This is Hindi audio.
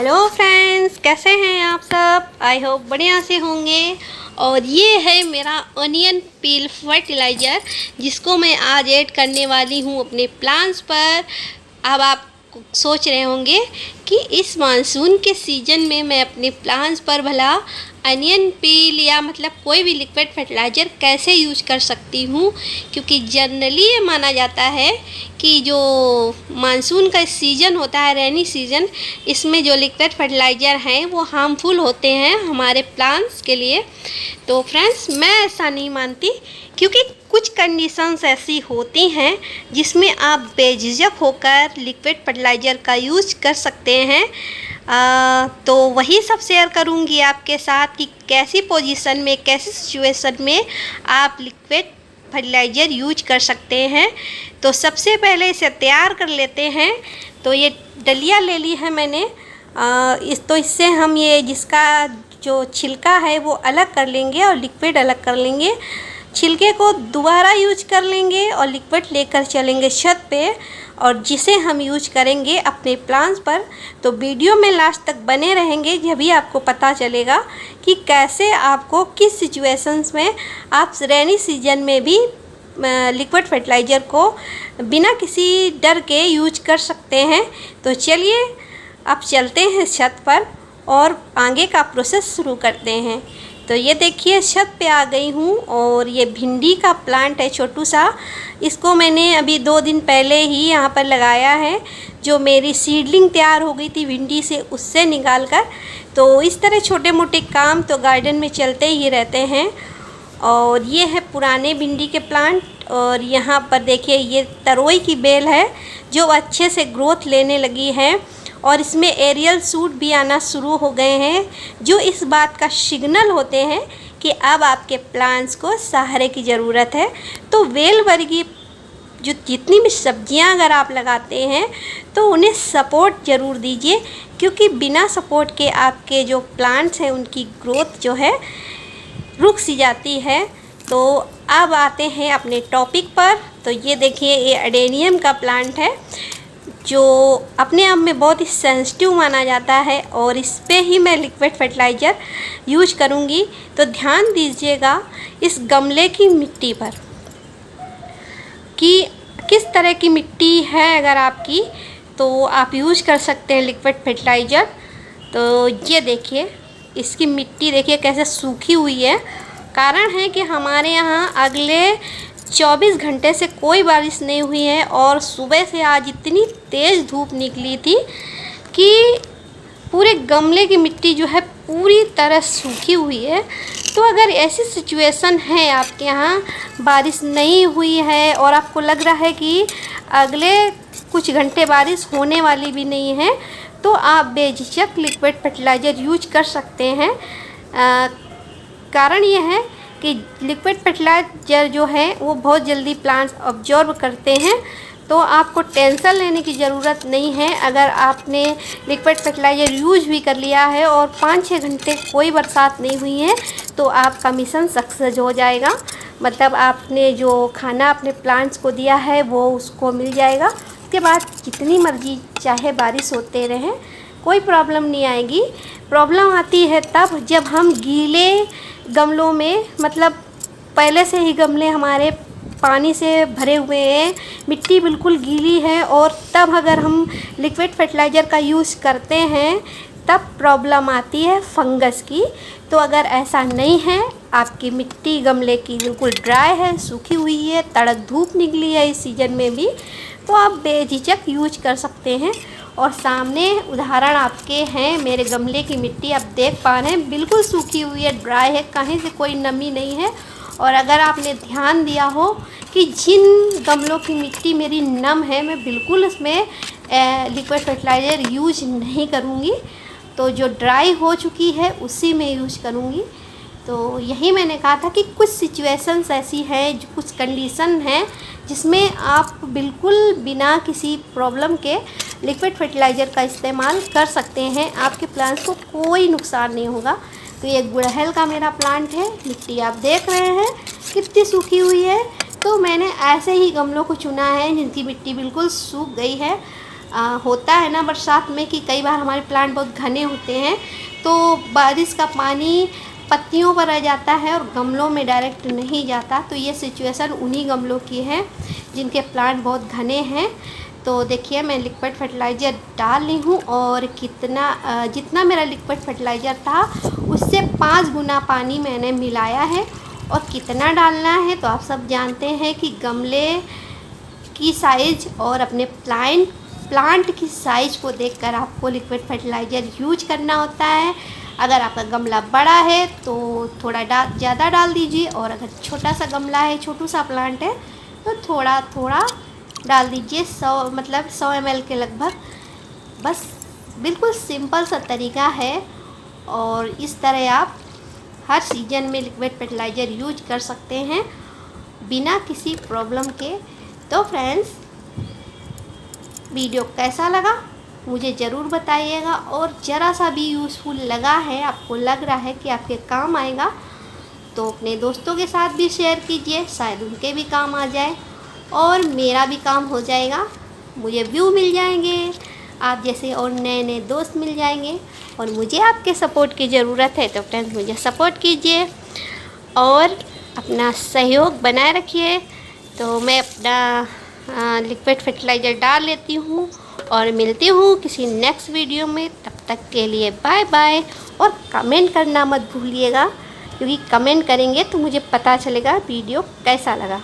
हेलो फ्रेंड्स, कैसे हैं आप सब? आई होप बढ़िया से होंगे। और ये है मेरा अनियन पील फर्टिलाइज़र, जिसको मैं आज ऐड करने वाली हूँ अपने प्लांट्स पर। अब आप सोच रहे होंगे कि इस मानसून के सीज़न में मैं अपने प्लांट्स पर भला अनियन पील या मतलब कोई भी लिक्विड फर्टिलाइज़र कैसे यूज कर सकती हूँ, क्योंकि जनरली ये माना जाता है कि जो मानसून का सीज़न होता है, रेनी सीज़न, इसमें जो लिक्विड फर्टिलाइज़र हैं वो हार्मफुल होते हैं हमारे प्लांट्स के लिए। तो फ्रेंड्स, मैं ऐसा नहीं मानती, क्योंकि कुछ कंडीशंस ऐसी होती हैं जिसमें आप बेझिझक होकर लिक्विड फर्टिलाइज़र का यूज कर सकते हैं। तो वही सब शेयर करूंगी आपके साथ कि कैसी पोजीशन में, कैसी सिचुएशन में आप लिक्विड फर्टिलाइज़र यूज कर सकते हैं। तो सबसे पहले इसे तैयार कर लेते हैं। तो ये डलिया ले ली है मैंने। इससे हम ये जिसका जो छिलका है वो अलग कर लेंगे और लिक्विड अलग कर लेंगे। छिलके को दोबारा यूज कर लेंगे और लिक्विड लेकर चलेंगे छत पे, और जिसे हम यूज करेंगे अपने प्लांट्स पर। तो वीडियो में लास्ट तक बने रहेंगे, जब भी आपको पता चलेगा कि कैसे आपको किस सिचुएशंस में आप रेनी सीजन में भी लिक्विड फर्टिलाइज़र को बिना किसी डर के यूज कर सकते हैं। तो चलिए अब चलते हैं छत पर और आगे का प्रोसेस शुरू करते हैं। तो ये देखिए, छत पे आ गई हूँ और ये भिंडी का प्लांट है छोटू सा। इसको मैंने अभी 2 दिन पहले ही यहाँ पर लगाया है। जो मेरी सीडलिंग तैयार हो गई थी भिंडी से, उससे निकाल कर। तो इस तरह छोटे मोटे काम तो गार्डन में चलते ही रहते हैं। और ये है पुराने भिंडी के प्लांट। और यहाँ पर देखिए, ये तरोई की बेल है जो अच्छे से ग्रोथ लेने लगी है, और इसमें एरियल सूट भी आना शुरू हो गए हैं, जो इस बात का सिग्नल होते हैं कि अब आपके प्लांट्स को सहारे की ज़रूरत है। तो वेल वर्गीय जो जितनी भी सब्जियां अगर आप लगाते हैं तो उन्हें सपोर्ट ज़रूर दीजिए, क्योंकि बिना सपोर्ट के आपके जो प्लांट्स हैं उनकी ग्रोथ जो है रुक सी जाती है। तो अब आते हैं अपने टॉपिक पर। तो ये देखिए, ये एडेनियम का प्लांट है जो अपने आप में बहुत ही सेंसिटिव माना जाता है, और इस पे ही मैं लिक्विड फर्टिलाइज़र यूज करूँगी। तो ध्यान दीजिएगा इस गमले की मिट्टी पर कि किस तरह की मिट्टी है। अगर आपकी, तो आप यूज कर सकते हैं लिक्विड फर्टिलाइज़र। तो ये देखिए, इसकी मिट्टी देखिए कैसे सूखी हुई है। कारण है कि हमारे यहाँ अगले 24 घंटे से कोई बारिश नहीं हुई है, और सुबह से आज इतनी तेज़ धूप निकली थी कि पूरे गमले की मिट्टी जो है पूरी तरह सूखी हुई है। तो अगर ऐसी सिचुएशन है आपके यहाँ, बारिश नहीं हुई है और आपको लग रहा है कि अगले कुछ घंटे बारिश होने वाली भी नहीं है, तो आप बेझिझक लिक्विड फर्टिलाइज़र यूज कर सकते हैं। कारण यह है कि लिक्विड फर्टिलाइज़र जो है वो बहुत जल्दी प्लांट्स ऑब्जॉर्ब करते हैं। तो आपको टेंशन लेने की ज़रूरत नहीं है। अगर आपने लिक्विड फर्टिलाइज़र यूज भी कर लिया है और 5-6 घंटे कोई बरसात नहीं हुई है, तो आपका मिशन सक्सेस हो जाएगा। मतलब आपने जो खाना अपने प्लांट्स को दिया है वो उसको मिल जाएगा। उसके बाद जितनी मर्जी चाहे बारिश होते रहें, कोई प्रॉब्लम नहीं आएगी। प्रॉब्लम आती है तब जब हम गीले गमलों में, मतलब पहले से ही गमले हमारे पानी से भरे हुए हैं, मिट्टी बिल्कुल गीली है, और तब अगर हम लिक्विड फर्टिलाइज़र का यूज़ करते हैं तब प्रॉब्लम आती है फंगस की। तो अगर ऐसा नहीं है, आपकी मिट्टी गमले की बिल्कुल ड्राई है, सूखी हुई है, तड़क धूप निकली है इस सीज़न में भी, तो आप बेझिझक यूज कर सकते हैं। और सामने उदाहरण आपके हैं, मेरे गमले की मिट्टी आप देख पा रहे हैं, बिल्कुल सूखी हुई है, ड्राई है, कहीं से कोई नमी नहीं है। और अगर आपने ध्यान दिया हो कि जिन गमलों की मिट्टी मेरी नम है, मैं बिल्कुल उसमें लिक्विड फर्टिलाइज़र यूज नहीं करूँगी। तो जो ड्राई हो चुकी है उसी में यूज करूँगी। तो यही मैंने कहा था कि कुछ सिचुएशंस ऐसी हैं, जो कुछ कंडीशन हैं जिसमें आप बिल्कुल बिना किसी प्रॉब्लम के लिक्विड फर्टिलाइज़र का इस्तेमाल कर सकते हैं। आपके प्लांट्स को कोई नुकसान नहीं होगा। तो ये गुड़हल का मेरा प्लांट है। मिट्टी आप देख रहे हैं कितनी सूखी हुई है। तो मैंने ऐसे ही गमलों को चुना है जिनकी मिट्टी बिल्कुल सूख गई है। होता है ना बरसात में कि कई बार हमारे प्लांट बहुत घने होते हैं, तो बारिश का पानी पत्तियों पर रह जाता है और गमलों में डायरेक्ट नहीं जाता। तो ये सिचुएशन उन्हीं गमलों की है जिनके प्लांट बहुत घने हैं। तो देखिए मैं लिक्विड फर्टिलाइज़र डाल ली हूँ और जितना मेरा लिक्विड फर्टिलाइज़र था उससे 5 गुना पानी मैंने मिलाया है। और कितना डालना है तो आप सब जानते हैं कि गमले की साइज़ और अपने प्लांट की साइज़ को देखकर आपको लिक्विड फर्टिलाइज़र यूज करना होता है। अगर आपका गमला बड़ा है तो थोड़ा ज़्यादा डाल दीजिए, और अगर छोटा सा गमला है, छोटू सा प्लांट है, तो थोड़ा थोड़ा डाल दीजिए। 100 ml के लगभग। बस बिल्कुल सिंपल सा तरीका है, और इस तरह आप हर सीज़न में लिक्विड फर्टिलाइज़र यूज कर सकते हैं बिना किसी प्रॉब्लम के। तो फ्रेंड्स, वीडियो कैसा लगा मुझे ज़रूर बताइएगा, और ज़रा सा भी यूज़फुल लगा है, आपको लग रहा है कि आपके काम आएगा, तो अपने दोस्तों के साथ भी शेयर कीजिए, शायद उनके भी काम आ जाए और मेरा भी काम हो जाएगा। मुझे व्यू मिल जाएंगे, आप जैसे और नए नए दोस्त मिल जाएंगे, और मुझे आपके सपोर्ट की ज़रूरत है। तो फ्रेंड्स, मुझे सपोर्ट कीजिए और अपना सहयोग बनाए रखिए। तो मैं अपना लिक्विड फर्टिलाइज़र डाल लेती हूँ और मिलती हूँ किसी नेक्स्ट वीडियो में। तब तक के लिए बाय बाय, और कमेंट करना मत भूलिएगा, क्योंकि कमेंट करेंगे तो मुझे पता चलेगा वीडियो कैसा लगा।